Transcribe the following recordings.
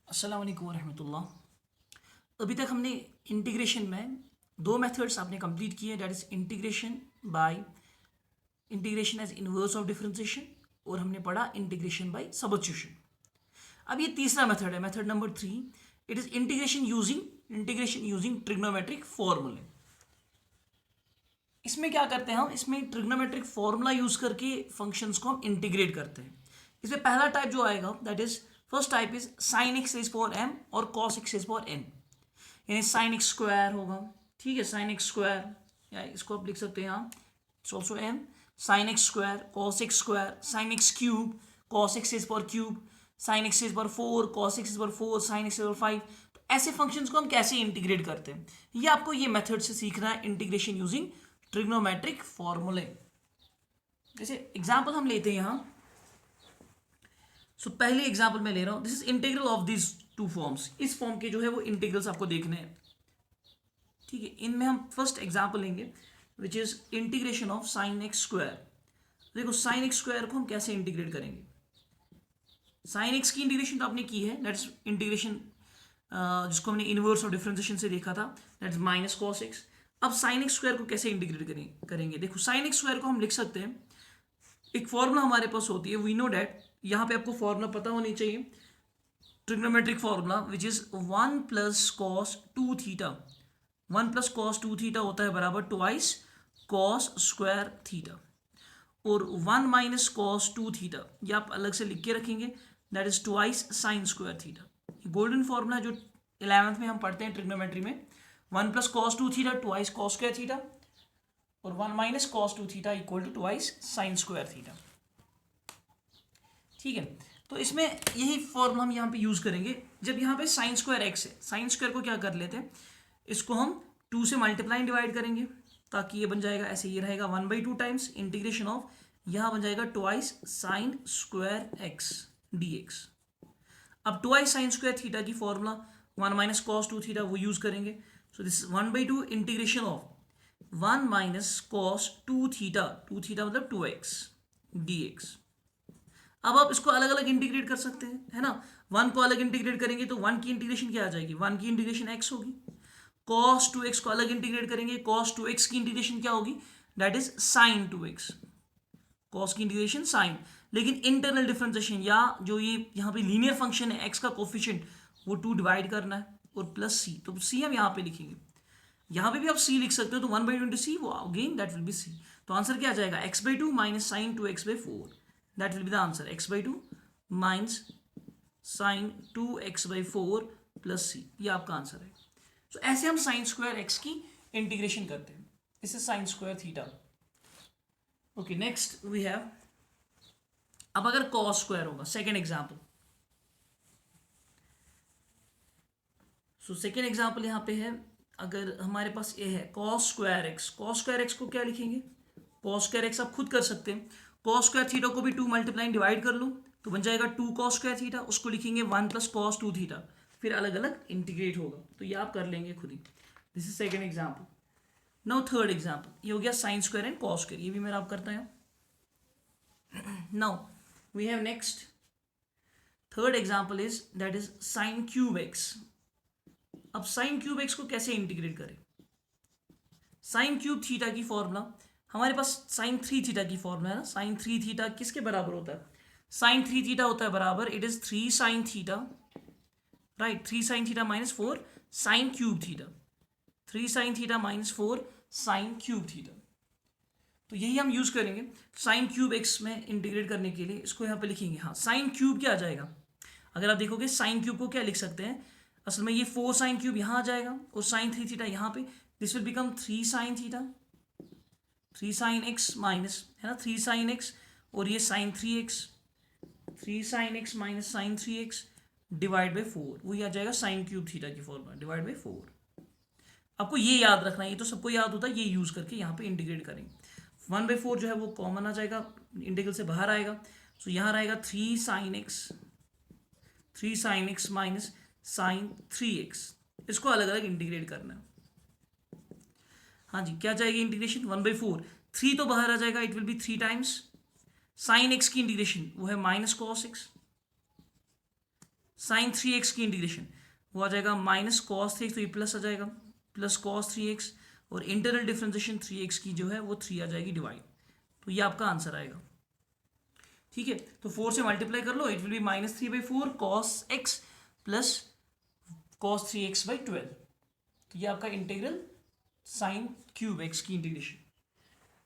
अस्सलाम वालेकुम रहमतुल्लाह। अभी तक हमने इंटीग्रेशन में दो मेथड्स आपने कंप्लीट किए, that is integration by integration as inverse of differentiation, और हमने पढ़ा इंटीग्रेशन बाय सब्स्टिट्यूशन। अब ये तीसरा मेथड है, method number 3। It is integration using trigonometric फॉर्मूले। इसमें क्या करते हैं हम, इसमें ट्रिग्नोमेट्रिक फॉर्मूला यूज करके फंक्शंस को हम इंटीग्रेट करते हैं। इसमें पहला टाइप जो आएगा that is first type is sine x raise power m और cos x raise power n, यानी साइन एक्स स्क्वायर होगा। ठीक है, साइन एक्स स्क्वायर, या इसको आप लिख सकते हैं यहाँ, it's also um, sine x square, cos x square, sine x cube, cos x raise power cube, sine x raise power 4, cos x raise power 4, sine x raise power 5। तो ऐसे functions को हम कैसे इंटीग्रेट करते हैं, ये आपको ये मेथड से सीखना है, इंटीग्रेशन यूजिंग ट्रिग्नोमेट्रिक फॉर्मूले। जैसे एग्जांपल हम लेते हैं यहाँ, पहले एग्जांपल मैं ले रहा हूं, this is integral of this two forms. इस फॉर्म के जो है वो इंटीग्रल्स आपको देखने हैं। ठीक है, इनमें हम फर्स्ट एग्जांपल लेंगे which is integration of sine x square. देखो साइन एक्स स्क्वायर को हम कैसे इंटीग्रेट करेंगे। साइन एक्स की इंटीग्रेशन तो आपने की है, दैट्स इंटीग्रेशन जिसको हमने इनवर्स और डिफरेंशिएशन से देखा था, दैट्स माइनस कॉस एक्स। अब साइन एक्स स्क्वायर को कैसे इंटीग्रेट करेंगे। देखो साइन एक्स स्क्वायर को हम लिख सकते हैं, एक फॉर्मूला हमारे पास होती है, वी नो डैट, यहाँ पे आपको फॉर्मूला पता होनी चाहिए, trigonometric formula which is 1 plus cos 2 theta. 1 plus cos 2 theta होता है बराबर ट्वाइस कॉस स्क्वायर थीटा, और 1 माइनस कॉस 2 थीटा ये आप अलग से लिख के रखेंगे, that is twice sine square theta. Golden formula जो 11th में हम पढ़ते हैं ट्रिग्नोमेट्री में, 1 plus cos 2 theta twice cos square theta, और 1 minus cos 2 theta equal to twice sine square theta. ठीक है, तो इसमें यही फॉर्मूला हम यहाँ पे यूज करेंगे। जब यहाँ पे साइन स्क्वायर एक्स है, साइन स्क्वायर को क्या कर लेते हैं, इसको हम 2 से मल्टीप्लाई डिवाइड करेंगे, ताकि ये बन जाएगा ऐसे, ये रहेगा 1/2 टाइम्स इंटीग्रेशन ऑफ, यहाँ बन जाएगा twice sine square x dx। अब ट्वाइस साइन स्क्वायर थीटा की फॉर्मूला 1 माइनस कॉस 2 थीटा वो यूज करेंगे, so this 1/2 integration of 1 minus cos 2 theta, 2 theta मतलब 2x dx। अब आप इसको अलग अलग इंटीग्रेट कर सकते हैं, है ना। 1 को अलग इंटीग्रेट करेंगे तो 1 की इंटीग्रेशन क्या आ जाएगी, 1 की इंटीग्रेशन x होगी। cos 2x को अलग इंटीग्रेट करेंगे, cos 2x की इंटीग्रेशन क्या होगी, that is sin 2x, cos की इंटीग्रेशन sin। लेकिन इंटरनल डिफरेंशिएशन या जो ये यहाँ पे लीनियर फंक्शन है x का कोफिशिएंट, वो 2 डिवाइड करना है और प्लस c, तो c हम यहाँ पे लिखेंगे। यहाँ पे भी आप c लिख सकते हो, तो 1/2 इंटू सी, वो again that will be c। तो आंसर क्या आ जाएगा, x/2 minus sine 2x/4, that will be the answer, x/2 minus sine 2x/4 plus c, ये आपका आंसर है। तो ऐसे हम साइन स्क्वायर एक्स की इंटीग्रेशन करते हैं, इसे sine square theta. Okay, next we have, अब अगर कॉस स्क्वायर होगा, सेकेंड एग्जाम्पल। सेकेंड एग्जाम्पल यहाँ पे है, अगर हमारे पास ये है cos square x, cos square x को क्या लिखेंगे, कॉस स्क्वायर एक्स आप खुद कर सकते हैं, कॉस स्क्वायर थीटा को भी 2 मल्टीप्लाई डिवाइड कर लो तो बन जाएगा 2 कॉस स्क्वायर थीटा, उसको लिखेंगे 1 प्लस कॉस 2 थीटा, फिर अलग अलग इंटीग्रेट होगा, तो ये आप कर लेंगे खुद ही। This is second example. Now third example, ये हो गया sine square and cos square, ये भी मेरा आप करता है। Now we have next third example is that is sine cube x. अब साइन क्यूब एक्स को कैसे इंटीग्रेट करें। साइन क्यूब थीटा की फॉर्मूला हमारे पास साइन 3 थीटा की फॉर्मूला है ना, साइन 3 थीटा किसके बराबर होता है, साइन 3 थीटा होता है बराबर, it is 3 sine theta, right, 3 sine theta minus 4 sign cube theta, 3 sine theta minus 4 sign cube theta. तो यही हम यूज करेंगे साइन क्यूब एक्स में इंटीग्रेट करने के लिए, इसको यहाँ पे लिखेंगे। हाँ, साइन क्यूब क्या आ जाएगा, अगर आप देखोगे साइन क्यूब को क्या लिख सकते हैं, असल में ये 4 साइन क्यूब यहाँ आ जाएगा और साइन 3 थीटा यहाँ पे, this will become 3 sine theta, 3 sine x minus, है ना, 3 साइन एक्स, और ये sine 3x, 3 sine x minus sine 3x divide by 4, वही आ जाएगा साइन क्यूब थीटा की फॉर्मूला डिवाइड बाई 4। आपको ये याद रखना है, ये तो सबको याद होता है, ये यूज करके यहाँ पे इंटीग्रेट करेंगे। 1/4 जो है वो कॉमन आ जाएगा, इंटीग्रल से बाहर आएगा, सो यहाँ रहेगा 3 sine x, 3 sine x minus sine 3x, इसको अलग अलग इंटीग्रेट करना है। हाँ जी, क्या जाएगी इंटीग्रेशन, 1/4, 3 तो बाहर आ जाएगा, it will B 3 times sign x की इंटीग्रेशन वो है minus cos x, sign 3x की इंटीग्रेशन वो आ जाएगा माइनस कॉस 3x, तो ये प्लस आ जाएगा प्लस कॉस 3x, और इंटरनल डिफरेंशिएशन 3x की जो है वो 3 आ जाएगी डिवाइड, तो ये आपका आंसर आएगा। ठीक है, तो 4 से मल्टीप्लाई कर लो, it will be -3/4 cos x plus cos 3x/12, तो ये आपका इंटीग्रल साइन क्यूब एक्स की इंटीग्रेशन।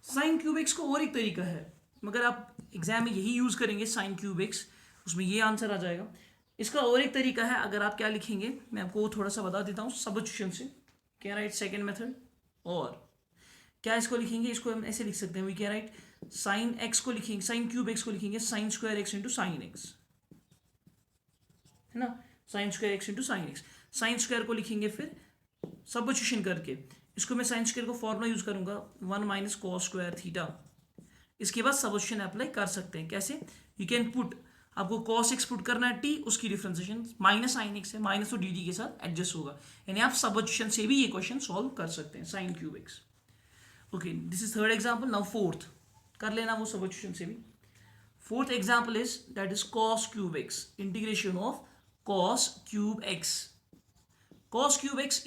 साइन क्यूब एक्स को और एक तरीका है, मगर आप एग्जाम में यही यूज करेंगे साइन क्यूब एक्स, उसमें ये आंसर आ जाएगा। इसका और एक तरीका है, अगर आप क्या लिखेंगे मैं आपको थोड़ा सा बता देता हूँ सब्स्टिट्यूशन से। क्या राइट सेकेंड मेथड, और क्या इसको लिखेंगे, इसको हम ऐसे लिख सकते हैं, वी क्या राइट साइन एक्स को लिखेंगे, साइन क्यूब एक्स को लिखेंगे sine square x into sine x, है ना, sign square x into sine x. Sine square को लिखेंगे फिर सब्स्टिट्यूशन करके, इसको मैं साइन स्क्वायर को फॉर्मूला यूज करूंगा 1 माइनस कॉस स्क्वायर थीटा। इसके बाद सब्स्टिट्यूशन अप्लाई कर सकते हैं, कैसे, यू कैन पुट, आपको cos x पुट करना है t, उसकी डिफरेंशिएशन माइनस साइन एक्स है, माइनस तो dt के साथ एडजस्ट होगा, यानी आप सब्स्टिट्यूशन से भी ये क्वेश्चन सॉल्व कर सकते हैं sign cube x. Okay, this is third example. Now fourth कर लेना वो सब्स्टिट्यूशन से भी। Fourth example is that is cos cube x, integration of cos cube x. cos cube x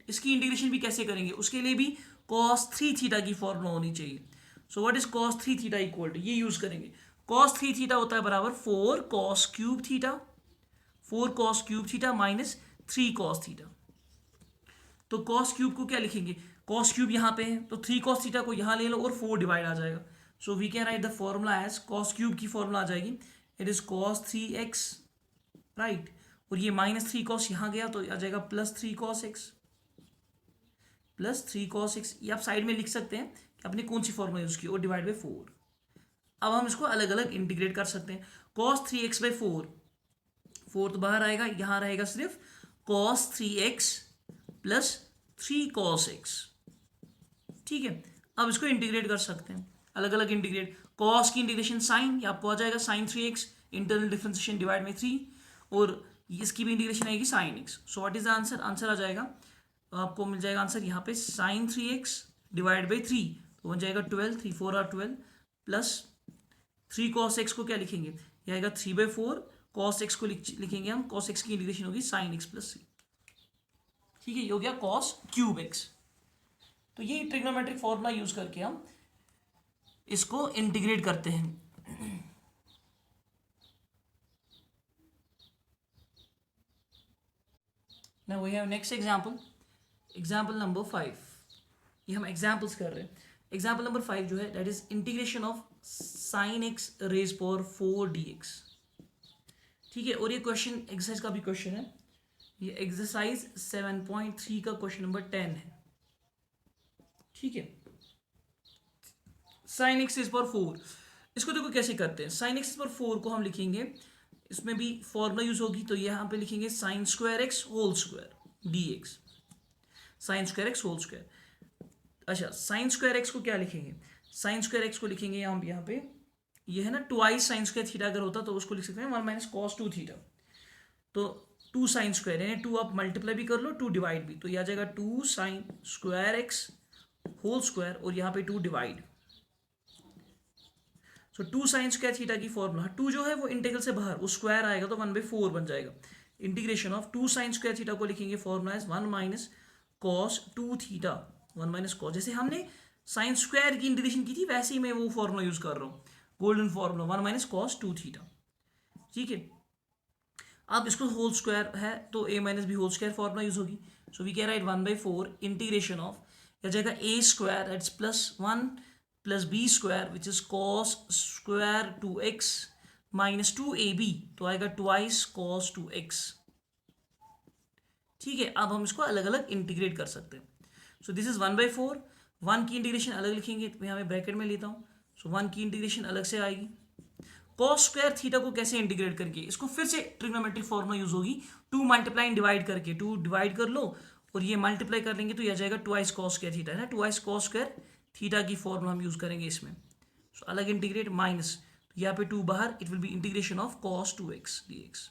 इसकी इंटीग्रेशन भी कैसे करेंगे, उसके लिए भी cos 3 थीटा की फॉर्मूला होनी चाहिए। So what is cos 3 theta equal to, ये यूज करेंगे, cos 3 थीटा होता है बराबर 4 cos cube theta, 4 cos cube theta minus 3 cos theta. तो cos क्यूब को क्या लिखेंगे, cos क्यूब यहाँ पे है तो 3 cos थीटा को यहाँ ले लो और 4 डिवाइड आ जाएगा। So we can write the formula as cos cube की फॉर्मूला आ जाएगी, it is cos 3x, right, और ये माइनस 3 cos यहाँ गया तो आ जाएगा plus 3 cos x, plus 3 cos x। ये आप साइड में लिख सकते हैं कि आपने कौन सी फॉर्मूला यूज की, और डिवाइड बाई 4। अब हम इसको अलग अलग इंटीग्रेट कर सकते हैं, cos 3x/4, 4 तो बाहर आएगा, यहाँ रहेगा सिर्फ cos 3x plus 3 cos x। ठीक है, अब इसको इंटीग्रेट कर सकते हैं, अलग अलग इंटीग्रेट, cos की इंटीग्रेशन साइन, ये आपको आ जाएगा sign 3x, internal differentiation divide में 3, और इसकी भी इंटीग्रेशन आएगी sine x। So what is the answer, answer आ जाएगा आपको मिल जाएगा आंसर यहाँ पे साइन 3x डिवाइड बाई 3, तो बन जाएगा 12, 3 4 आर 12, प्लस 3 cos x को क्या लिखेंगे, ये आएगा 3/4, cos x को लिखेंगे हम, cos x की इंटीग्रेशन होगी साइन x प्लस 3। ठीक है, ये हो गया cos क्यूब x। तो ये ट्रिग्नोमेट्रिक फॉर्मूला यूज करके हम इसको इंटीग्रेट करते हैं। Now we have next example, example number 5। ये हम एग्जाम्पल्स कर रहे हैं। एग्जाम्पल नंबर 5 जो है that is integration of sine x raise power 4 dx। ठीक है, और ये क्वेश्चन एक्सरसाइज का भी क्वेश्चन है, ये एक्सरसाइज 7.3 का क्वेश्चन नंबर 10 है। ठीक है, साइन एक्स रेज पावर 4, इसको देखो कैसे करते हैं। साइन एक्स पावर 4 को हम लिखेंगे, इसमें भी फॉर्मूला यूज होगी, तो यहाँ पे लिखेंगे sine square x whole square dx, sine square x whole square. अच्छा, साइन स्क्वायर एक्स को क्या लिखेंगे, साइन स्क्वायर एक्स को लिखेंगे यहाँ पे ये है ना ट्वाइस साइन स्क्वायर थीटा, अगर होता तो उसको लिख सकते हैं 1 माइनस कॉस 2 थीटा, तो 2 साइन स्क्वायर, यानी 2 आप मल्टीप्लाई भी कर लो 2 डिवाइड भी, तो ये आ जाएगा 2 sine square x whole square, और यहाँ पे 2 divide. So 2 sine square theta की फॉर्मूला, 2 जो है वो इंटीग्रल से बाहर, वो स्क्वायर आएगा तो 1/4 बन जाएगा। Integration of 2 sine square theta को लिखेंगे formula is 1 minus cos 2 theta, 1 minus cos, जैसे हमने साइन स्क्वायर की इंटीग्रेशन की थी वैसे ही मैं वो फॉर्मूला यूज कर रहा हूँ, golden formula 1 minus cos 2 theta. ठीक है, अब इसको होल स्क्वायर है तो a minus B whole square formula use होगी। So we can write 1/4 integration of, क्या जाएगा a square that's plus 1 plus B square which is cos square 2x minus 2ab, तो आएगा ट्वाइस कॉस 2x। ठीक है, अब हम इसको अलग अलग इंटीग्रेट कर सकते हैं। सो दिस इज 1/4, 1 की इंटीग्रेशन अलग लिखेंगे, तो यहाँ मैं ब्रैकेट में लेता हूँ, सो 1 की इंटीग्रेशन अलग से आएगी। कॉस स्क्वायर थीटा को कैसे इंटीग्रेट करके, इसको फिर से ट्रिग्नोमेट्रिक फॉर्मूला यूज होगी, 2 मल्टीप्लाई डिवाइड करके, 2 डिवाइड कर लो और ये मल्टीप्लाई कर लेंगे तो यह जाएगा ट्वाइस कॉस स्क्वायर थीटा, है ना, ट्वाइस कॉस स्क्वायर थीटा की फॉर्मूला हम यूज करेंगे इसमें। सो अलग इंटीग्रेट माइनस, तो यहाँ पे 2 बाहर, it will B integration of cos 2x dx।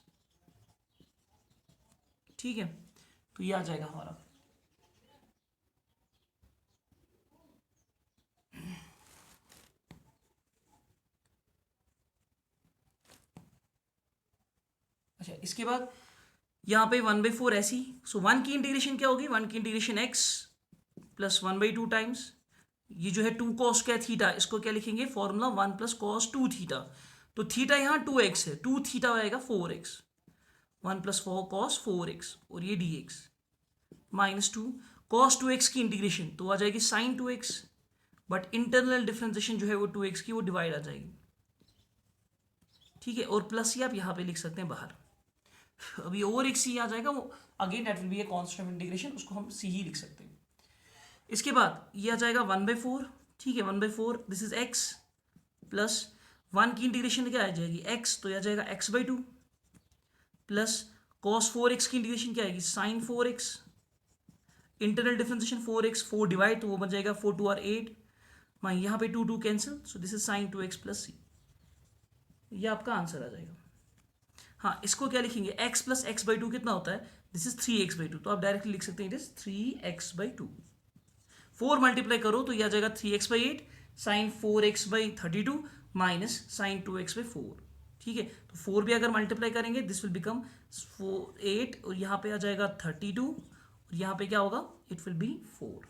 ठीक है, तो ये आ जाएगा हमारा। अच्छा, इसके बाद यहाँ पे 1/4 ऐसी, सो 1 की इंटीग्रेशन क्या होगी, 1 की इंटीग्रेशन x प्लस 1/2 टाइम्स ये जो है 2 cos क्या थीटा, इसको क्या लिखेंगे फॉर्मूला 1 प्लस कॉस 2 थीटा। तो थीटा यहाँ 2x है, 2 थीटा आएगा 4x, 1 प्लस 4 कॉस 4x और ये dx माइनस 2 कॉस 2x की इंटीग्रेशन तो आ जाएगी sign 2x, but internal differentiation जो है वो 2x की वो डिवाइड आ जाएगी, ठीक है। और प्लस ही आप यहाँ पे लिख सकते हैं बाहर, अभी ओवर एक सी आ जाएगा वो again that will B a constant of integration, उसको हम सी ही लिख सकते हैं। इसके बाद ये आ जाएगा 1/4, ठीक है 1/4 दिस इज x प्लस 1 की इंटीग्रेशन क्या आ जाएगी x, तो यह आ जाएगा x/2 प्लस cos 4x की इंटीग्रेशन क्या आएगी sin 4x, internal differentiation 4x 4 divide तो वो बन जाएगा 4 2 8, मैं यहाँ पे 2 2 cancel, so this is sin 2x plus C, ये आपका आंसर आ जाएगा। हाँ, इसको क्या लिखेंगे x प्लस x/2 कितना होता है, दिस इज 3x/2, तो आप डायरेक्टली लिख सकते हैं इट इज 3x/2, 4 मल्टीप्लाई करो तो यह आ जाएगा 3x/8 sign 4x/32 minus sine 2x/4, ठीक है। तो 4 भी अगर मल्टीप्लाई करेंगे दिस विल बिकम 8 और यहाँ पे आ जाएगा 32 और यहाँ पे क्या होगा इट विल बी 4,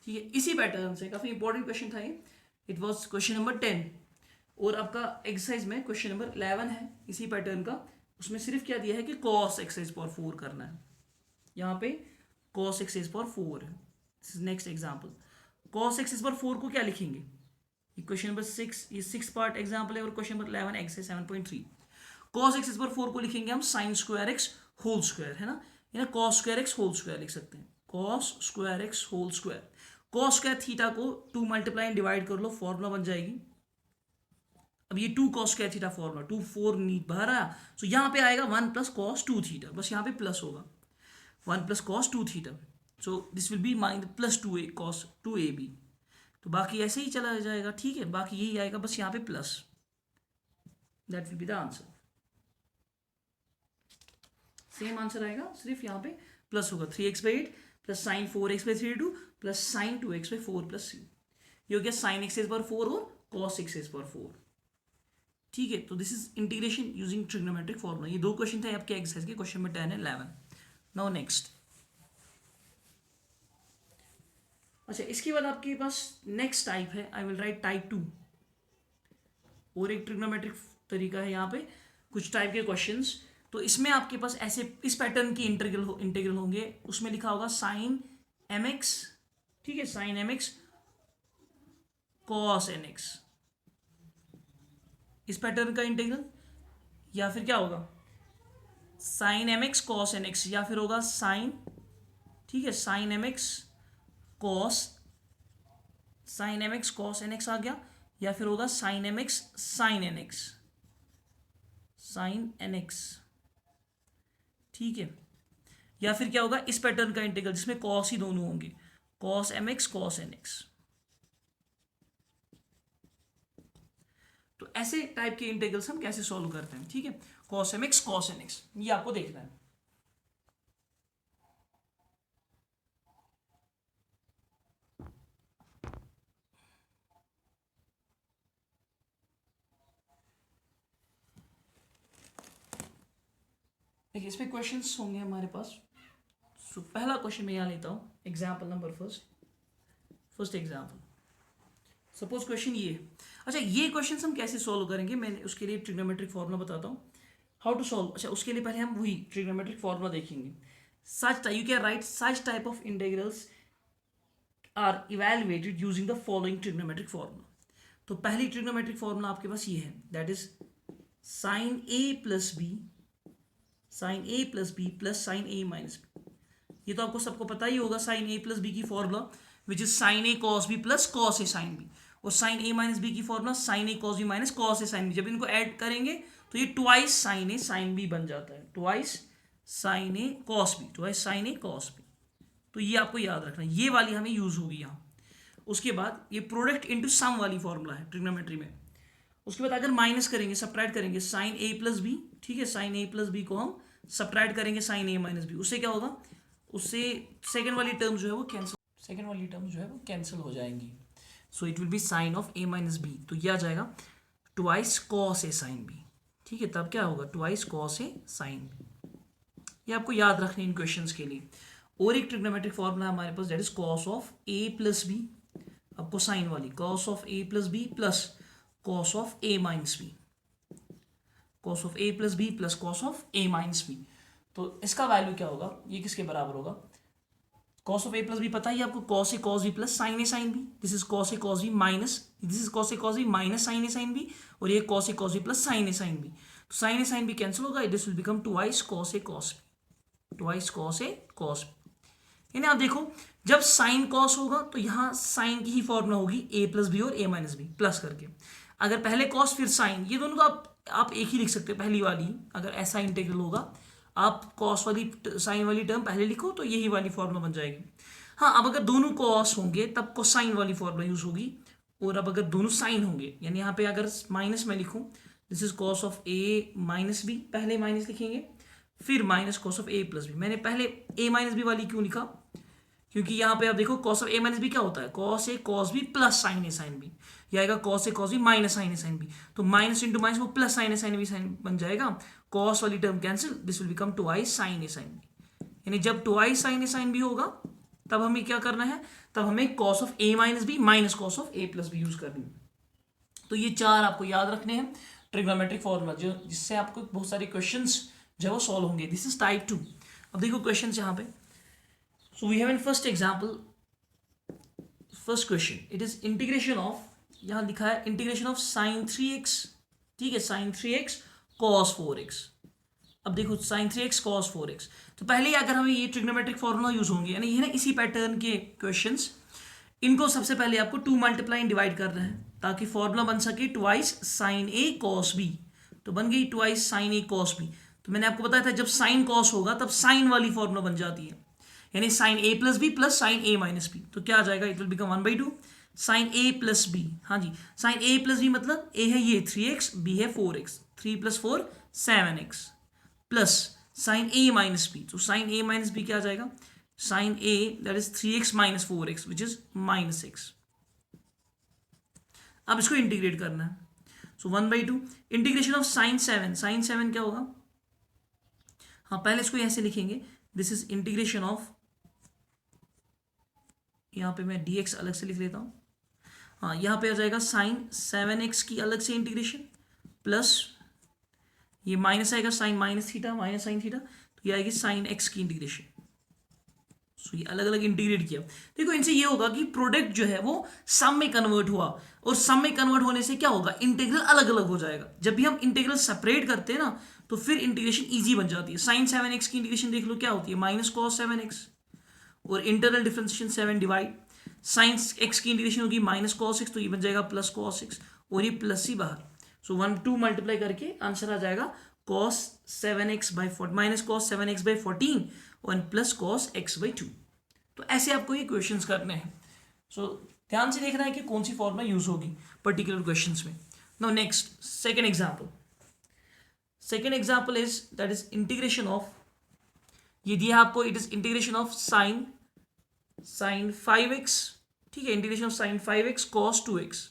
ठीक है। इसी पैटर्न से काफ़ी इंपॉर्टेंट क्वेश्चन था ये, इट वॉज क्वेश्चन नंबर 10 और आपका एक्सरसाइज में क्वेश्चन नंबर 11 है इसी पैटर्न का, उसमें सिर्फ क्या दिया है कि cos x⁴ करना है, यहाँ पे cos x⁴ है। नेक्स्ट एग्जाम्पल cos x⁴ को क्या लिखेंगे, क्वेश्चन नंबर 6 ये 6 पार्ट एग्जाम्पल है और question number 11 exercise 7.3। cos x⁴ को लिखेंगे हम sin square x whole square, है ना, या cos square x whole square लिख सकते हैं, cos square x whole square. cos square theta को 2 मल्टीप्लाई डिवाइड कर लो, फॉर्मूला बन जाएगी, अब ये 2 cos square theta formula 2 4 neat बाहर आया, सो यहाँ पे आएगा 1 प्लस cos 2 थीटा, बस यहाँ पे प्लस होगा 1 plus cos 2 theta, so this will be minus plus 2a cos 2ab, तो बाकी ऐसे ही चला जाएगा, ठीक है, बाकी यही आएगा बस यहाँ पे plus, that will be the answer, same answer आएगा सिर्फ यहाँ पे प्लस होगा 3x/8 plus sine 4x/32 plus sine 2x/4 plus C, ये हो गया साइन x⁴ और cos x⁴, ठीक है। तो this is integration using trigonometric formula, ये 2 क्वेश्चन थे आपके एक्सरसाइज के, क्वेश्चन नंबर 10 है 11। नाउ नेक्स्ट, अच्छा इसके बाद आपके पास नेक्स्ट टाइप है, आई विल राइट टाइप 2, और एक ट्रिग्नोमेट्रिक तरीका है यहाँ पे कुछ टाइप के क्वेश्चंस, तो इसमें आपके पास ऐसे इस पैटर्न की इंटीग्रल होंगे, उसमें लिखा होगा साइन mx, ठीक है, साइन mx cos nx, इस पैटर्न का इंटीग्रल, या फिर क्या होगा साइन mx cos nx, या फिर होगा साइन, ठीक है, साइन mx cos nx आ गया, या फिर होगा साइन mx sin nx, ठीक है, या फिर क्या होगा इस पैटर्न का इंटीग्रल जिसमें cos ही दोनों होंगे, cos mx cos nx। तो ऐसे टाइप के इंटीग्रल्स हम कैसे सॉल्व करते हैं, ठीक है, cos mx cos nx ये आपको देखना है। देखिए इसमें क्वेश्चंस होंगे हमारे पास, सो पहला क्वेश्चन मैं यहाँ लेता हूँ, example number first example, suppose question ये, अच्छा ये क्वेश्चन हम कैसे सॉल्व करेंगे, मैंने उसके लिए ट्रिग्नोमेट्रिक फॉर्मूला बताता हूँ हाउ टू सॉल्व। अच्छा उसके लिए पहले हम वही ट्रिग्नोमेट्रिक फॉर्मूला देखेंगे, such you can write such type of integrals are evaluated using the following trigonometric formula. तो पहली ट्रिग्नोमेट्रिक फॉर्मूला आपके पास ये है, that is sine a plus B plus sine a minus b, ये तो आपको सबको पता ही होगा, साइन a प्लस बी की formula which is sine a cos B plus cos a sine b, और साइन a माइनस बी की formula sign a cos B minus cos a sine b, जब इनको ऐड करेंगे तो ये twice sine a sine b बन जाता है, twice sine a cos b, तो ये आपको याद रखना, ये वाली हमें यूज होगी यहाँ। उसके बाद ये प्रोडक्ट इनटू सम वाली फॉर्मूला है ट्रिग्नोमेट्री में, उसके बाद अगर माइनस करेंगे सब्ट्रैक्ट करेंगे साइन a प्लस बी, ठीक है, साइन a प्लस बी को हम सब्ट्रैक्ट करेंगे साइन a माइनस बी, उससे क्या होगा, उससे सेकेंड वाली टर्म जो है वो कैंसिल हो जाएंगी, so it will be sine of a minus B, तो ये आ जाएगा twice cos a sine b, ठीक है, तब क्या होगा twice cos a sine b. ये आपको याद रखने इन क्वेश्चंस के लिए। और एक ट्रिग्नोमेट्रिक फॉर्मूला हमारे पास, that is cos of A plus B, आपको साइन वाली cos of A plus B plus cos of A minus B, cos of A plus B plus cos of A minus B. तो इसका value क्या होगा, ये किसके बराबर होगा, cos of A plus B पता ही आपको, cos A cos B plus sine A sine B, this is cos A cos B minus, this is cos A cos B minus sine A sine b, और ये cos ए cos B plus sine ए sine b. तो sine ए sine b cancel होगा, this will become twice cos A cos b, twice cos A cos b. यानी आप देखो जब sine cos होगा तो यहाँ साइन की ही फॉर्मूला होगी ए प्लस बी और ए माइनस बी प्लस करके। अगर पहले कॉस फिर साइन, ये दोनों तो आप एक ही लिख सकते हो, पहली वाली अगर ऐसा इंटीग्रल होगा आप कॉस वाली साइन वाली टर्म पहले लिखो तो यही वाली फॉर्मूला बन जाएगी। हाँ, अब अगर दोनों कॉस होंगे तब कोसाइन वाली फॉर्मूला यूज होगी, और अब अगर दोनों साइन होंगे, यानी यहाँ पे अगर माइनस में लिखूँ, this is cos of A minus b, पहले माइनस लिखेंगे फिर minus cos of A plus b. मैंने पहले ए माइनस बी वाली क्यों लिखा, क्योंकि यहाँ पे आप देखो cos of A minus b क्या होता है, कॉस ए कॉस बी प्लस साइन ए साइन बी, ये आएगा कॉस ए कॉस बी माइनस साइन ए साइन बी, तो माइनस इंटू माइनस वो प्लस साइन ए साइन बी साइन बन जाएगा, कॉस वाली term cancel, this will become twice sine A sine b. यानी जब twice sine ए sine b होगा तब हमें क्या करना है, तब हमें cos of A minus b minus cos of A plus b use करनी है। तो ये चार आपको याद रखने हैं ट्रिग्नोमेट्रिक फॉर्मूला, जो जिससे आपको बहुत सारे क्वेश्चंस जो वो सॉल्व होंगे। This is type 2। अब देखो क्वेश्चंस यहाँ पे, so we have in first example, first question, it is integration of, यहाँ लिखा है इंटीग्रेशन ऑफ साइन 3x, ठीक है, साइन 3x कॉस 4x। अब देखो साइन 3x कॉस 4x, तो पहले अगर हमें ये ट्रिग्नोमेट्रिक फॉर्मूला यूज होंगे, यानी ये ना इसी पैटर्न के क्वेश्चंस, इनको सबसे पहले आपको 2 मल्टीप्लाई डिवाइड करना है ताकि फॉर्मूला बन सके twice sine a cos b. तो बन गई twice sine a cos b. तो मैंने आपको बताया था जब साइन कॉस होगा तब साइन वाली फॉर्मूला बन जाती है, यानी sine a plus B plus sine a minus B. तो क्या आ जाएगा, it will become 1/2 sine a plus b. हाँ जी, साइन ए प्लस बी मतलब ए है ये 3x, बी है 4x, 3 + 4 7x, plus sine a minus B. तो साइन ए माइनस बी क्या आ जाएगा, sine a that is 3x minus 4x which is -6। अब इसको इंटीग्रेट करना है, so 1/2 integration of sine 7, sine 7 क्या होगा, हाँ पहले इसको ऐसे लिखेंगे, दिस इज इंटीग्रेशन ऑफ, यहाँ पे मैं dx अलग से लिख लेता हूँ, हाँ यहाँ पे आ जाएगा साइन 7x की अलग से इंटीग्रेशन, प्लस ये माइनस आएगा sine minus theta minus sine theta, तो ये आएगी साइन x की इंटीग्रेशन। सो ये अलग अलग इंटीग्रेट किया। देखो इनसे ये होगा कि प्रोडक्ट जो है वो सम में कन्वर्ट हुआ, और सम में कन्वर्ट होने से क्या होगा, इंटीग्रल अलग अलग हो जाएगा। जब भी हम इंटीग्रल सेपरेट करते हैं ना तो फिर इंटीग्रेशन इजी बन जाती है। साइन 7x की इंटीग्रेशन देख लो क्या होती है, माइनस कॉस 7x, और internal differentiation 7 divide, sine x की इंटीग्रेशन होगी माइनस कॉस x, तो ये बन जाएगा प्लस कॉस x, और ये प्लस ही बाहर। सो 1 2 मल्टीप्लाई करके आंसर आ जाएगा cos 7x by 4 minus cos 7x by 14 और प्लस कॉस x by 2। तो ऐसे आपको ये क्वेश्चंस करने हैं। सो ध्यान से देखना है कि कौन सी फॉर्मूला यूज होगी पर्टिकुलर क्वेश्चंस में। Now next second example, second example is that is integration of, ये दिया आपको, it is integration of sign 5x, ठीक है, integration of sign 5x cos 2x।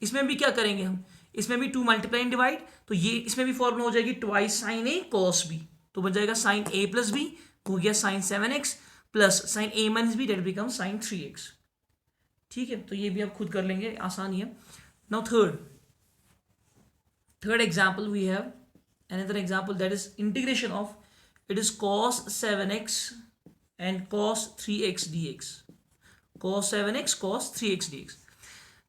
इसमें भी क्या करेंगे हम, इसमें भी 2 मल्टीप्लाई एंड डिवाइड, तो ये इसमें भी फॉर्मूला हो जाएगी twice sine a cos b, तो बन जाएगा साइन a प्लस बी हो गया sine 7x plus sine a minus b that become sine 3x। ठीक है, तो ये भी आप खुद कर लेंगे, आसानी है। Now third example we have another example that is integration of, it is cos 7x and cos 3x dx, cos 7x cos 3x dx।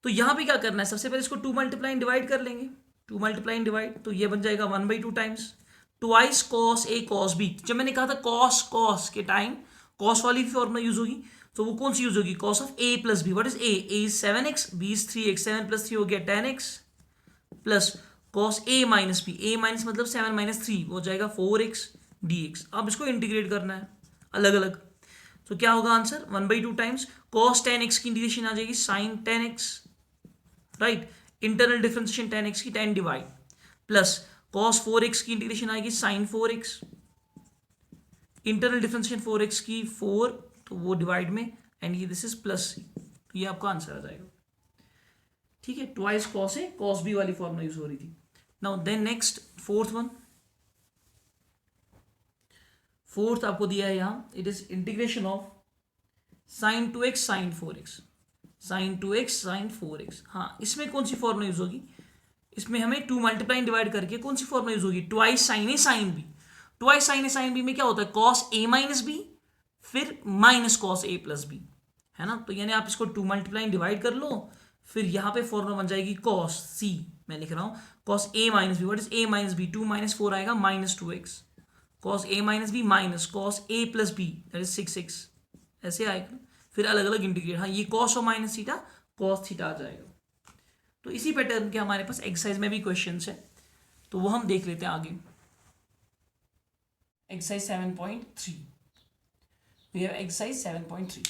तो यहां पे क्या करना है, सबसे पहले इसको 2 मल्टीप्लाई डिवाइड कर लेंगे, 2 मल्टीप्लाई डिवाइड, तो ये बन जाएगा 1/2 times twice cos a cos b। जब मैंने कहा था cos के टाइम cos वाली फॉर्मूला यूज होगी, तो वो कौन सी यूज होगी, cos of a plus b। What is a is 7x, b is 3x, 7 + 3 हो गया 10x, plus cos a minus b, a minus मतलब 7 - 3 हो जाएगा 4x dx। अब इसको इंटीग्रेट करना है अलग अलग, तो क्या होगा आंसर 1/2 टाइम्स cos 10x की इंटीग्रेशन आ जाएगी sin 10x, right, internal differentiation 10x की 10 डिवाइड, प्लस cos 4x की इंटीग्रेशन आएगी sin 4x, internal differentiation 4x की 4, तो वो डिवाइड में, एंड ये दिस इज प्लस c, तो ये आपका आंसर आ जाएगा। ठीक है, twice cos a cos b वाली फॉर्मूला यूज हो रही थी। Now then next fourth one, fourth आपको दिया है यहाँ, it is integration of sine 2x sine 4x, sine 2x sine 4x। हाँ, इसमें कौन सी फॉर्मूला यूज होगी, इसमें हमें 2 मल्टीप्लाई डिवाइड करके कौन सी फॉर्मूला यूज होगी, ट्वाइस साइन ए साइन बी। ट्वाइस साइन ए साइन बी में क्या होता है, कॉस ए माइनस बी फिर minus cos a plus B, है ना। तो यानी आप इसको 2 मल्टीप्लाई डिवाइड कर लो, फिर यहाँ पे फॉर्मूला बन जाएगी कॉस सी, मैं लिख रहा हूँ cos a minus b, what is a minus b, 2 minus 4 आएगा minus 2x, cos a minus b minus cos a plus b that is 6x, ऐसे आएगा। फिर अलग अलग इंटीग्रेट, हाँ ये कॉस और माइनस थीटा कॉस थीटा आ जाएगा। तो इसी पैटर्न के हमारे पास एक्सरसाइज में भी क्वेश्चंस है, तो वो हम देख लेते हैं आगे। Exercise 7.3, we have exercise 7.3।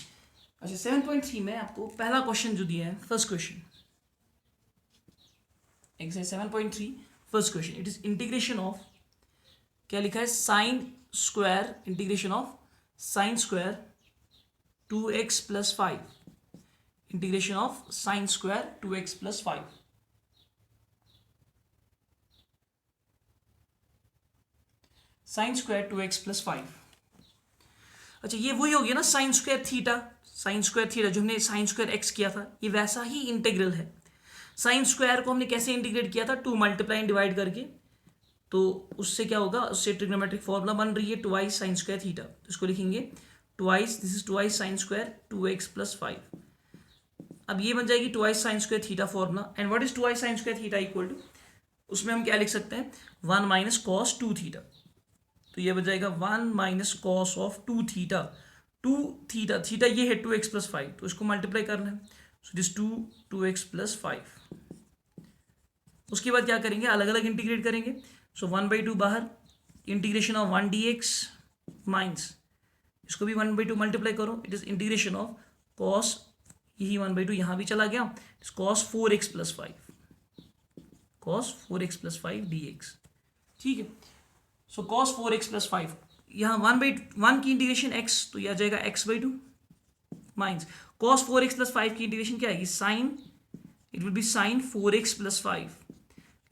अच्छा 7.3 में आपको पहला क्वेश्चन जो दिया है, first question, exercise 7.3 first question, it is integration of, क्या लिखा है, sine square, integration of sine square 2x plus 5, integration of sine square 2x plus 5। Sign square 2x plus 5। अच्छा ये वही हो गया ना sign square theta, sign square theta जो हमने साइन स्क्वायर एक्स किया था, ये वैसा ही इंटीग्रल है। साइन स्क्वायर को हमने कैसे इंटीग्रेट किया था, 2 मल्टीप्लाई डिवाइड करके, तो उससे क्या होगा, उससे ट्रिग्नोमेट्रिक फॉर्मूला बन रही है ट्वाइस साइन स्क्वायर थीटा, तो इसको लिखेंगे twice, this is twice sine square 2x plus 5। अब ये बन जाएगी twice sine square theta formula, and what is twice sine square theta equal to, उसमें हम क्या लिख सकते हैं, 1 माइनस कॉस 2 थीटा, तो ये बन जाएगा 1 minus cos of 2 theta, 2 theta, theta ये है 2x प्लस 5, तो इसको मल्टीप्लाई करना है, सो दिस 2x प्लस 5। उसके बाद क्या करेंगे, अलग अलग इंटीग्रेट करेंगे, सो 1/2 बाहर, इंटीग्रेशन ऑफ 1 dx माइनस, इसको भी 1/2 मल्टीप्लाई करो, it is integration of cos, यही 1/2 यहाँ भी चला गया, cos 4x plus 5, cos 4x plus 5 dx, ठीक है। सो कॉस 4x प्लस 5, यहाँ 1/1 की इंटीग्रेशन x, तो यह आ जाएगा x/2 minus cos 4x plus 5 की इंटीग्रेशन क्या आएगी, sine, it will be sine 4x plus 5,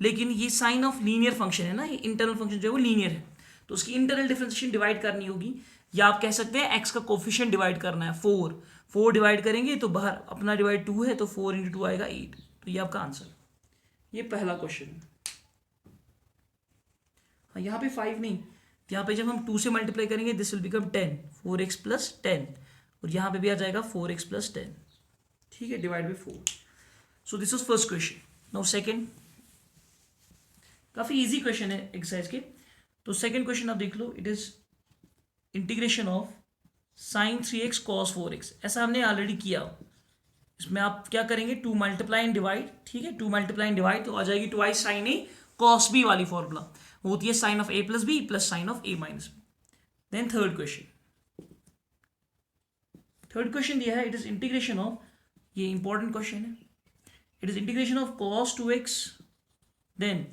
लेकिन ये साइन ऑफ लीनियर फंक्शन है ना, ये इंटरनल फंक्शन जो है वो लीनियर है, तो उसकी इंटरनल डिफरेंशिएशन डिवाइड करनी होगी, या आप कह सकते हैं x का कोफिशिएंट डिवाइड करना है, 4 डिवाइड करेंगे तो बाहर अपना डिवाइड 2 है, तो 4 × 2 आएगा 8, तो ये आपका आंसर। ये पहला क्वेश्चन है। हाँ यहाँ पे 5 नहीं, यहाँ पे जब हम 2 से मल्टीप्लाई करेंगे this will become 10, 4x plus 10, और यहाँ पे भी आ जाएगा 4x प्लस 10, ठीक है, divide by 4। So this was first question. Now second, काफ़ी इजी क्वेश्चन है एक्सरसाइज के, तो सेकंड क्वेश्चन आप देख लो, it is integration of sine 3x cos 4x, ऐसा हमने ऑलरेडी किया। इसमें आप क्या करेंगे, 2 मल्टीप्लाई एंड डिवाइड, ठीक है, 2 मल्टीप्लाई एंड डिवाइड, तो आ जाएगी twice sine a cos b वाली फॉर्मूला, वो होती है sine of A plus B plus sine of A minus b. Then third question दिया है, इट इज इंटीग्रेशन ऑफ, ये इंपॉर्टेंट क्वेश्चन है, it is integration of cos 2x then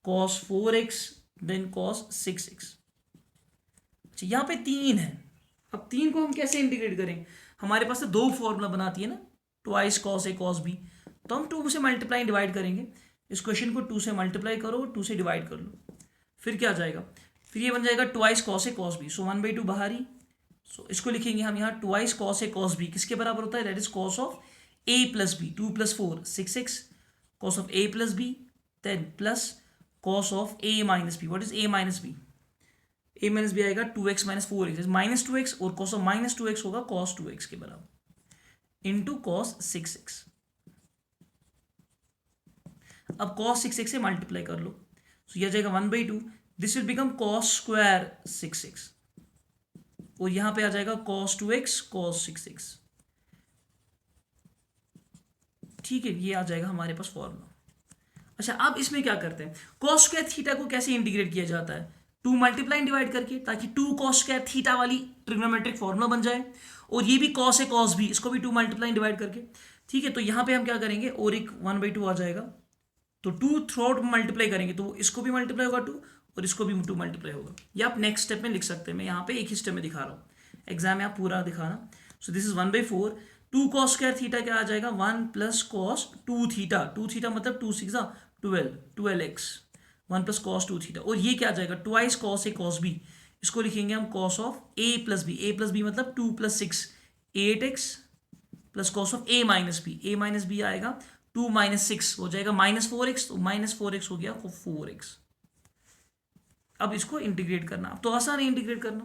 cos 4x then cos 6x। अच्छा यहाँ पे 3 है, अब 3 को हम कैसे इंटीग्रेट करें, हमारे पास तो 2 फॉर्मूला बनाती है ना, twice cos a cos b, तो हम 2 से मल्टीप्लाई डिवाइड करेंगे, इस क्वेश्चन को 2 से मल्टीप्लाई करो, 2 से डिवाइड कर लो, फिर क्या आ जाएगा, फिर ये बन जाएगा twice cos a cos b, so 1/2 बाहर ही, सो इसको लिखेंगे हम यहाँ twice cos a cos b, किसके बराबर होता है, that is cos of a plus b, 2 + 4 6x, cos of a plus b then plus cos of a minus b, what is a minus b, a minus b आएगा 2x minus 4x minus 2x, और cos of minus 2x होगा cos 2x के बराबर into cos 6x। अब cos 6x से multiply कर लो, सो यह जाएगा 1/2, this will become cos square 6x, और यहां पे आ जाएगा cos 2x cos 6x, ठीक है, ये आ जाएगा हमारे पास फॉर्मूला। अच्छा अब इसमें क्या करते हैं, cos स्क्वायर थीटा को कैसे इंटीग्रेट किया जाता है, 2 मल्टीप्लाई डिवाइड करके, ताकि 2 cos स्क्वायर थीटा वाली ट्रिग्नोमेट्रिक फॉर्मूला बन जाए, और ये भी cos है cos b, इसको भी 2 मल्टीप्लाई डिवाइड करके, ठीक है। तो यहाँ पे हम क्या करेंगे, और एक 1/2 आ जाएगा, तो 2 थ्रू आउट मल्टीप्लाई करेंगे, तो इसको भी मल्टीप्लाई होगा 2, और इसको भी 2 मल्टीप्लाई होगा, या आप नेक्स्ट स्टेप में लिख सकते हैं, मैं यहाँ पे एक ही स्टेप में दिखा रहा हूँ, एग्जाम में आप पूरा दिखाना। सो this is 1/4, 2 cos square theta क्या आ जाएगा, 1 + cos 2 थीटा, 2 थीटा मतलब 2 × 6 = 12, 12x, 1 प्लस कॉस 2 थीटा, और ये क्या आ जाएगा ट्वाइस कॉस ए कॉस बी, इसको लिखेंगे हम cos of A plus b मतलब 2 plus 6 8x plus cos of A minus b आएगा 2 माइनस 6 हो जाएगा -4x, तो -4x हो गया 4x। अब इसको इंटीग्रेट करना, अब तो आसान है इंटीग्रेट करना,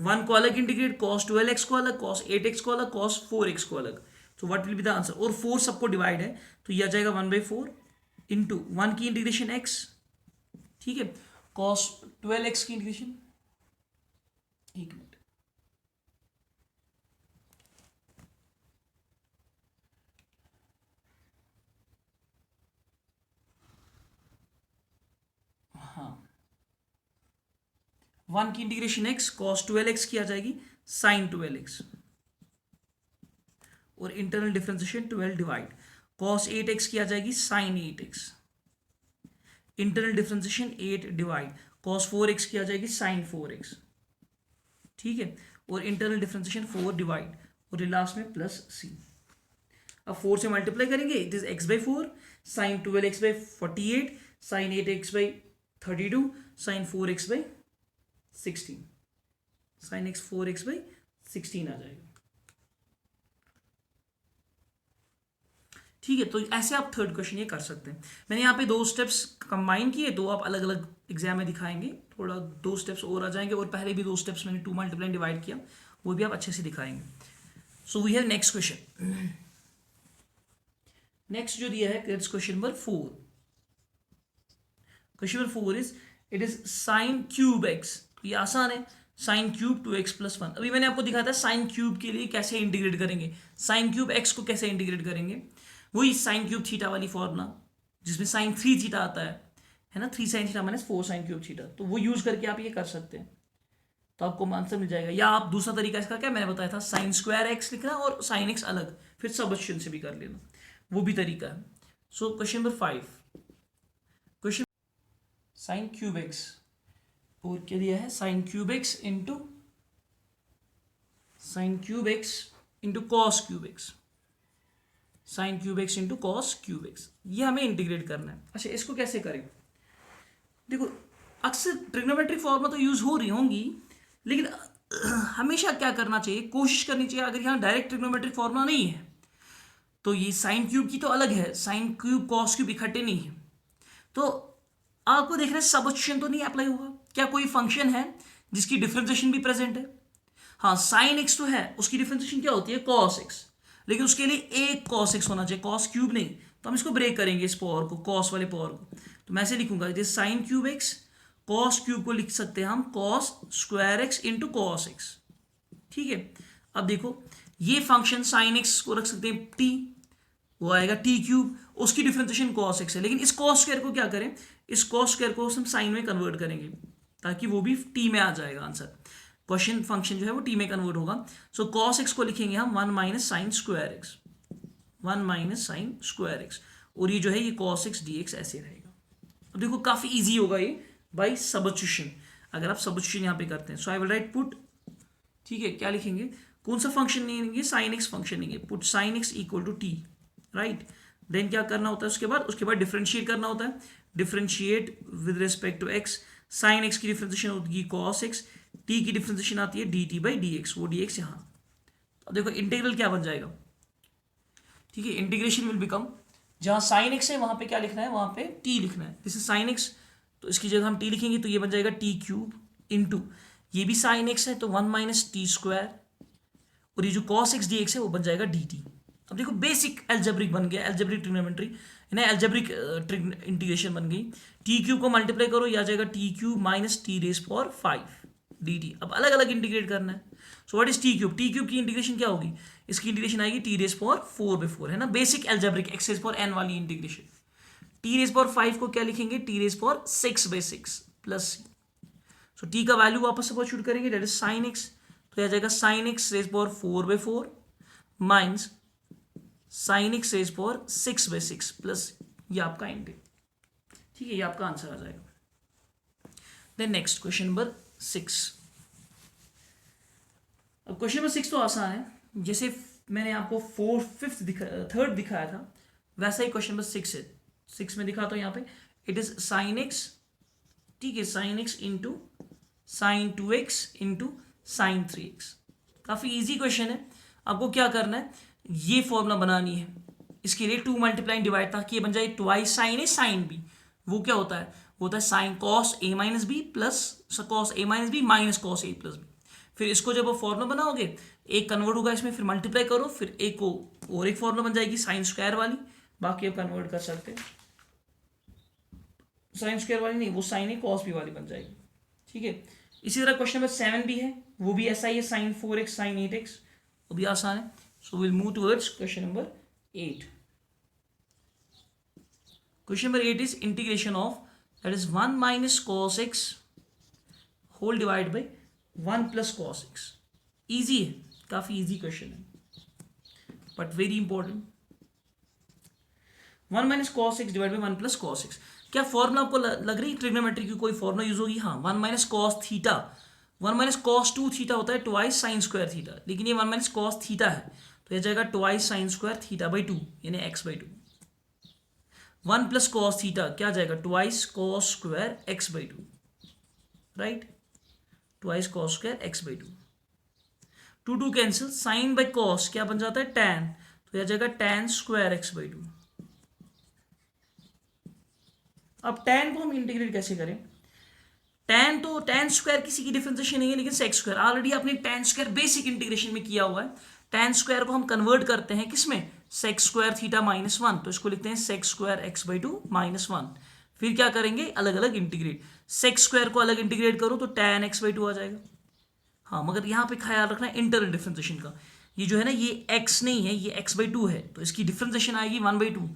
1 को अलग इंटीग्रेट, cos 12x को अलग, cos 8x को अलग, cos 4x को अलग, तो what will be the answer, और 4 सबको डिवाइड है तो ये आ जाएगा 1/4 इंटू 1 की इंटीग्रेशन x, ठीक है, cos 12x की इंटीग्रेशन, एक मिनट, हाँ 1 की इंटीग्रेशन x cos 12x की आ जाएगी sin 12x, और internal differentiation 12 divide cos 8x की आ जाएगी sin 8x, internal differentiation 8 divide cos 4x की आ जाएगी sin 4x, ठीक है, और इंटरनल डिफरेंशिएशन 4 डिवाइड, और लास्ट में प्लस c। अब 4 से मल्टीप्लाई करेंगे, it is x/4 sin 12x/48 sin 8x/32 sin 4x/16 sin 4x/16 आ जाएगा, ठीक है। तो ऐसे आप थर्ड क्वेश्चन ये कर सकते हैं। मैंने यहाँ पे 2 स्टेप्स कंबाइन किए, तो आप अलग अलग एग्जाम में दिखाएंगे, थोड़ा 2 स्टेप्स और आ जाएंगे, और पहले भी 2 स्टेप्स मैंने 2 मल्टीप्लाई डिवाइड किया, वो भी आप अच्छे से दिखाएंगे। So we have next question, next जो दिया है question number 4, question number 4 is it is sine cube x, ये आसान है, साइन क्यूब 2x + 1। अभी मैंने आपको दिखाया था साइन क्यूब के लिए कैसे इंटीग्रेट करेंगे, साइन क्यूब एक्स को कैसे इंटीग्रेट करेंगे, वही साइन क्यूब थीटा वाली फॉर्मूला जिसमें साइन 3 थीटा आता है ना, 3 sin theta - 4 sin cube theta, तो वो यूज करके आप ये कर सकते हैं, तो आपको आंसर मिल जाएगा। या आप दूसरा तरीका इसका क्या मैंने बताया था, साइन स्क्वायर एक्स लिखना और साइन एक्स अलग, फिर सबस्टिट्यूशन से भी कर लेना, वो भी तरीका है। So question number 5, question sign cube x, और क्या दिया है, sign cube x into cos cube x, sign cube x into cos cube x, ये हमें इंटीग्रेट करना है। अच्छा, इसको कैसे करें, देखो अक्सर ट्रिग्नोमेट्रिक फॉर्मूला तो यूज हो रही होंगी, लेकिन हमेशा क्या करना चाहिए, कोशिश करनी चाहिए, अगर यहाँ डायरेक्ट ट्रिग्नोमेट्रिक फॉर्मूला नहीं है तो ये साइन क्यूब की तो अलग है, साइन क्यूब कॉस क्यूब इकट्ठे नहीं है, तो आपको देखना है सबस्टिट्यूशन तो नहीं अप्लाई होगा, क्या कोई फंक्शन है जिसकी डिफरेंशिएशन भी प्रेजेंट है, हाँ साइन एक्स तो है, उसकी डिफरेंशिएशन क्या होती है कॉस एक्स, लेकिन उसके लिए एक कॉस एक्स होना चाहिए, कॉस क्यूब नहीं, तो हम इसको ब्रेक करेंगे, इस पावर को, कॉस वाले पावर को, तो मैं ऐसे लिखूंगा, it is sine cube x, cos cube को लिख सकते हैं हम cos square x into cos x, ठीक है। अब देखो ये फंक्शन साइन एक्स को रख सकते हैं टी, वो आएगा टी क्यूब, उसकी डिफरेंशिएशन कॉस एक्स है, लेकिन इस कॉस स्क्वायर को क्या करें, इस कॉस स्क्वायर को हम साइन में कन्वर्ट करेंगे, ताकि वो भी टी में आ जाएगा आंसर, क्वेश्चन फंक्शन जो है वो टी में कन्वर्ट होगा। सो कॉस एक्स को लिखेंगे हम 1 minus sign square x, 1 minus sign square x, और ये जो है ये कॉस एक्स डी एक्स ऐसे रहेगा। अब देखो काफी इजी होगा ये बाई सबस्टिट्यूशन, अगर आप सबस्टिट्यूशन यहाँ पे करते हैं। So I will write put, ठीक है, क्या लिखेंगे, कौन सा फंक्शन नहीं लेंगे, साइन एक्स फंक्शन लेंगे, put sine x equal to t, right, then क्या करना होता है उसके बाद डिफरेंशिएट करना होता है, differentiate with respect to x, sine x की डिफरेंशिएशन होगी कॉस एक्स, टी की डिफरेंशिएशन आती है d t by d x, वो डी एक्स यहाँ। अब देखो इंटीग्रल क्या बन जाएगा, ठीक है, इंटीग्रेशन विल बिकम, जहाँ साइन एक्स है वहाँ पे क्या लिखना है, वहाँ पे टी लिखना है, दिस इज साइन एक्स, तो इसकी जगह हम टी लिखेंगे, तो ये बन जाएगा टी क्यूब इंटू, ये भी साइन एक्स है तो 1 माइनस टी स्क्वायर, और ये जो कॉस एक्स डी एक्स है वो बन जाएगा डी टी। अब देखो बेसिक एल्जेब्रिक बन गया, एल्जेब्रिक ट्रिग्नोमेट्री ना, एल्जेब्रिक इंटीग्रेशन बन गई, टी क्यूब को मल्टीप्लाई करो, यह आ जाएगा T cube minus T raise power 5 D T. अब अलग अलग इंटीग्रेट करना है, सो what is T cube, T cube की इंटीग्रेशन क्या होगी, इसकी इंटीग्रेशन आएगी टी रेस पावर 4/4, है ना, basic algebraic x raise power n वाली इंटीग्रेशन। टी रेस पावर 5 को क्या लिखेंगे, t raise power 6/6 plus, so t का वैल्यू वापस सब्स्टिट्यूट करेंगे, दैट इज साइन एक्स, तो आ जाएगा sine x raise power 4/4 minus sine x raise power 6/6 plus ये आपका इंटीग्रल, ठीक है, ये आपका आंसर आ जाएगा। देन नेक्स्ट क्वेश्चन नंबर 6, अब क्वेश्चन नंबर 6 तो आसान है, जैसे मैंने आपको 4th 5th 3rd दिखाया था, वैसा ही क्वेश्चन नंबर 6 है। 6 में दिखाता हूँ यहाँ पे, इट इज साइन एक्स ठीक है, sine x into sine 2x into sine 3x। काफ़ी इजी क्वेश्चन है। आपको क्या करना है, ये फॉर्मूला बनानी है, इसके लिए 2 मल्टीप्लाइंग डिवाइड, ताकि ये बन जाए ट्वाइस साइन ए साइन बी। वो क्या होता है, वो होता है sine cos a minus B plus cos a minus b minus cos a plus B. फिर इसको जब वो फॉर्मूला बनाओगे, एक कन्वर्ट होगा इसमें, फिर मल्टीप्लाई करो, फिर एक को और एक फॉर्मूला बन जाएगी साइन स्क्वायर वाली। बाकी आप कन्वर्ट कर सकते हैं, साइन स्क्वायर वाली नहीं, वो साइन ए कॉस बी वाली बन जाएगी। ठीक है, इसी तरह क्वेश्चन नंबर 7 भी है, वो भी ऐसा ही है, साइन 4x साइन 8x, वो भी आसान है। So will move towards question number 8। Question number 8 is integration of, that is 1 minus cos x whole divide by 1 plus cos x. Easy है, काफी इजी क्वेश्चन है but very important. 1 minus cos x divide by 1 plus cos x. क्या formula आपको लग रही है trigonometry की कोई फॉर्मूला यूज होगी? हाँ, 1 minus cos theta, 1 minus cos 2 theta होता है ट्वाइस साइन स्क्वायर थीटा, लेकिन ये 1 माइनस कॉस थीटा है, तो यह जाएगा twice sine square theta by 2 यानी x by 2। 1 plus cos theta क्या जाएगा, twice cos square x by 2, right, twice cos square x by 2। 2 2 cancel, sine by cos क्या बन जाता है, टैन, तो यह जाएगा टैन स्क्वायर एक्स बाई 2। अब tan को हम इंटीग्रेट कैसे करें? tan तो tan स्क्वायर किसी की डिफरेंशिएशन नहीं है, लेकिन sec स्क्वायर ऑलरेडी आपने tan स्क्वायर बेसिक इंटीग्रेशन में किया हुआ है। tan स्क्वायर को हम कन्वर्ट करते हैं किसमें, sec स्क्वायर थीटा माइनस 1, तो इसको लिखते हैं sec square x by 2 minus 1। फिर क्या करेंगे, अलग अलग इंटीग्रेट, sec स्क्वायर को अलग इंटीग्रेट करो तो tan एक्स बाई 2 आ जाएगा। हाँ, मगर यहाँ पे ख्याल रखना इंटरनल डिफरेंशिएशन का, ये जो है ना ये x नहीं है, ये x बाई 2 है, तो इसकी डिफरेंशिएशन आएगी 1 बाई 2,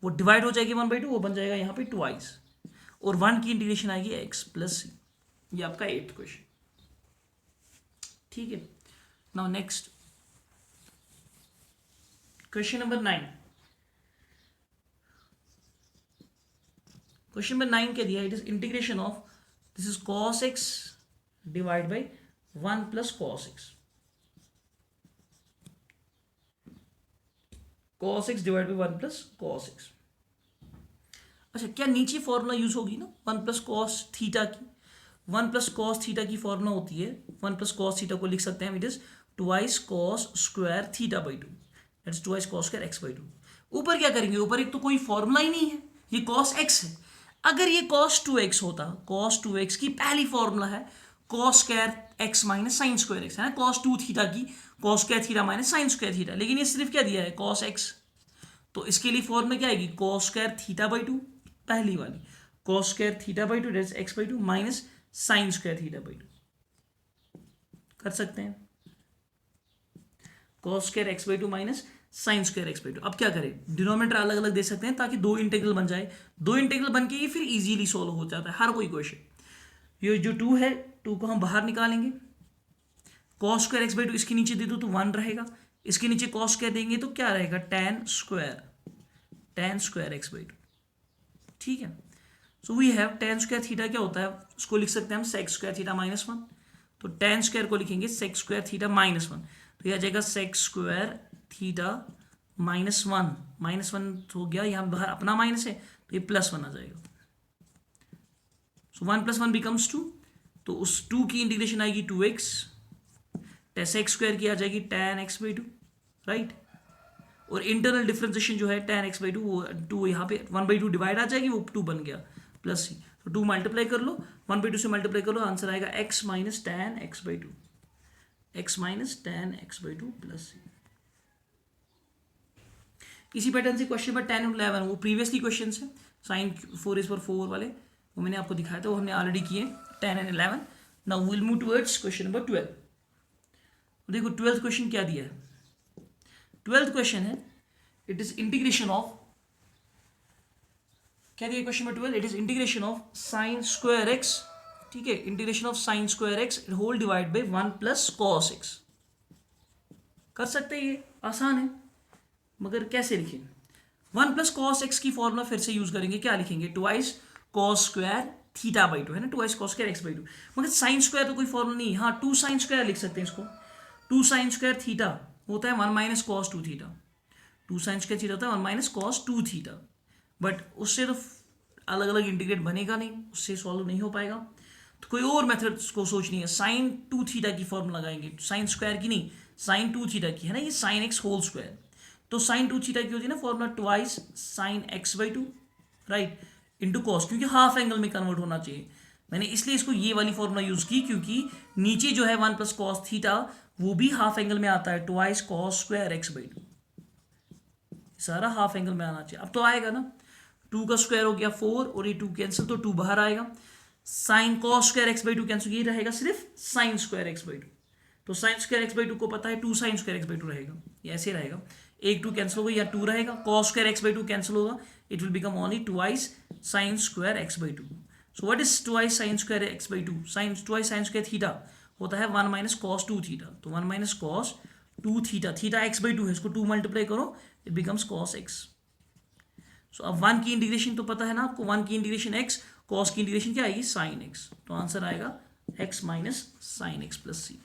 वो डिवाइड हो जाएगी 1 बाई 2, वो बन जाएगा यहाँ पे ट्वाइस, और 1 की इंटीग्रेशन आएगी x प्लस सी। ये आपका 8th क्वेश्चन। ठीक है, now next question number 9। Question number 9 क्या दिया, it is integration of, this is cos x divide by 1 plus cos x, cos x divide by 1 plus cos x। अच्छा, क्या नीचे formula use होगी ना 1 प्लस कॉस थीटा की, 1 plus cos theta की formula होती है, 1 प्लस कॉस थीटा को लिख सकते हैं, it is twice cos square theta by 2, that is twice cos square x by 2। ऊपर क्या करेंगे, ऊपर एक तो कोई फॉर्मूला ही नहीं है, ये कॉस एक्स है। अगर ये cos 2x होता, cos 2x की पहली फॉर्मूला है cos square x minus sign square x, है ना, cos 2 थीटा की cos square theta minus sign square theta, लेकिन ये सिर्फ क्या दिया है, cos x, तो इसके लिए फॉर्मूला क्या आएगी, cos स्क्वायर थीटा बाई 2, पहली वाली cos square theta by 2 that's x by 2 minus sign square theta by 2, कर सकते हैं cos square x by 2 minus sign square x by 2। अब क्या करें, डिनोमिनेटर अलग अलग दे सकते हैं ताकि दो इंटीग्रल बन जाए, दो इंटीग्रल बन के ये फिर इजीली सॉल्व हो जाता है हर कोई क्वेश्चन। ये जो 2 है, 2 को हम बाहर निकालेंगे, cos स्क्वायर एक्स बाई 2 इसके नीचे दे दो तो 1 रहेगा, इसके नीचे cos स्क्वायर देंगे तो क्या रहेगा, tan स्क्वायर एक्स बाई 2। ठीक है, so we have tan square theta क्या होता है, उसको लिख सकते हैं हम sec स्क्वायर थीटा माइनस 1, तो tan स्क्वायर को लिखेंगे sec स्क्वायर थीटा माइनस 1, तो यह आ जाएगा sec square theta minus 1, minus 1 हो गया, यहाँ बाहर अपना माइनस है तो ये प्लस 1 आ जाएगा, सो 1 प्लस 1 बिकम्स 2, तो उस 2 की इंटीग्रेशन आएगी 2x, sec स्क्वायर की आ जाएगी tan एक्स बाई 2, राइट, और इंटरनल डिफरेंशिएशन जो है tan एक्स बाई 2, वो 2 यहाँ पे 1 बाई 2 डिवाइड आ जाएगी, वो 2 बन गया प्लस सी, तो 2 मल्टीप्लाई कर लो, 1 बाई 2 से मल्टीप्लाई कर लो, आंसर आएगा x minus tan x by 2, x minus tan x by 2 plus C. इसी पैटर्न से क्वेश्चन नंबर 10 और 11, वो प्रीवियसली क्वेश्चन है साइन 4 वाले, वो मैंने आपको दिखाया था, वो हमने ऑलरेडी किए 10 and 11। Now will move towards question number 12। देखो 12th क्वेश्चन क्या दिया है, 12th क्वेश्चन है, इट इज इंटीग्रेशन ऑफ, क्या दिया question number 12, it is integration of sine square x, ठीक है, integration of sine square x whole divide by 1 plus cos x. कर सकते हैं, ये आसान है, मगर कैसे लिखें, 1 प्लस कॉस एक्स की फॉर्मूला फिर से यूज करेंगे, क्या लिखेंगे, twice cos square theta by 2, है ना, twice cos square x by 2, मगर साइन स्क्वायर तो कोई फॉर्मूला नहीं, हाँ 2 साइन स्क्वायर लिख सकते हैं इसको, 2 साइन स्क्वायर थीटा होता है 1 minus cos 2 theta, 2 sine square theta होता है 1 माइनस कॉस 2 थीटा, बट उससे तो अलग अलग इंटीग्रेट बनेगा नहीं, उससे सॉल्व नहीं हो पाएगा। तो कोई और मेथड को सोचनी है। साइन 2 थीटा की फॉर्मूला लगाएंगे, साइन स्क्वायर की नहीं, साइन 2 थीटा की है ना, ये साइन एक्स होल स्क्वायर। तो साइन 2 थीटा की होती है ना formula twice sine x by 2 right into cos, क्योंकि हाफ एंगल में कन्वर्ट होना चाहिए। मैंने इसलिए इसको ये वाली फॉर्मूला यूज की, क्योंकि नीचे जो है 1 प्लस कॉस थीटा वो भी हाफ एंगल में आता है, twice cos square x by 2, सारा हाफ एंगल में आना चाहिए। अब तो आएगा ना, 2 का स्क्वायर हो गया 4 और ये 2 कैंसिल, तो 2 बाहर आएगा। Sine cos square x by 2 cancel, ये रहेगा सिर्फ साइन स्क्वायर एक्स बाई 2। तो साइन स्क्वायर एक्स बाई 2 को पता है 2 साइन स्क्वायर एक्स बाई 2 रहेगा, ये ऐसे रहेगा। एक 2 कैंसिल होगा या 2 रहेगा, cos square x by 2 cancel होगा, it will become only twice sine square x by 2। So what is twice sine square x by 2? Sine twice sine square theta होता है 1 माइनस कॉस 2 थीटा, तो 1 minus cos 2 theta, theta x by 2 है, इसको 2 multiply करो, it becomes cos x. So अब 1 की integration तो पता है ना आपको, 1 की इंटीग्रेशन एक्स, कॉस की इंटीग्रेशन क्या आएगी साइन एक्स, तो आंसर आएगा x minus sine x plus सी।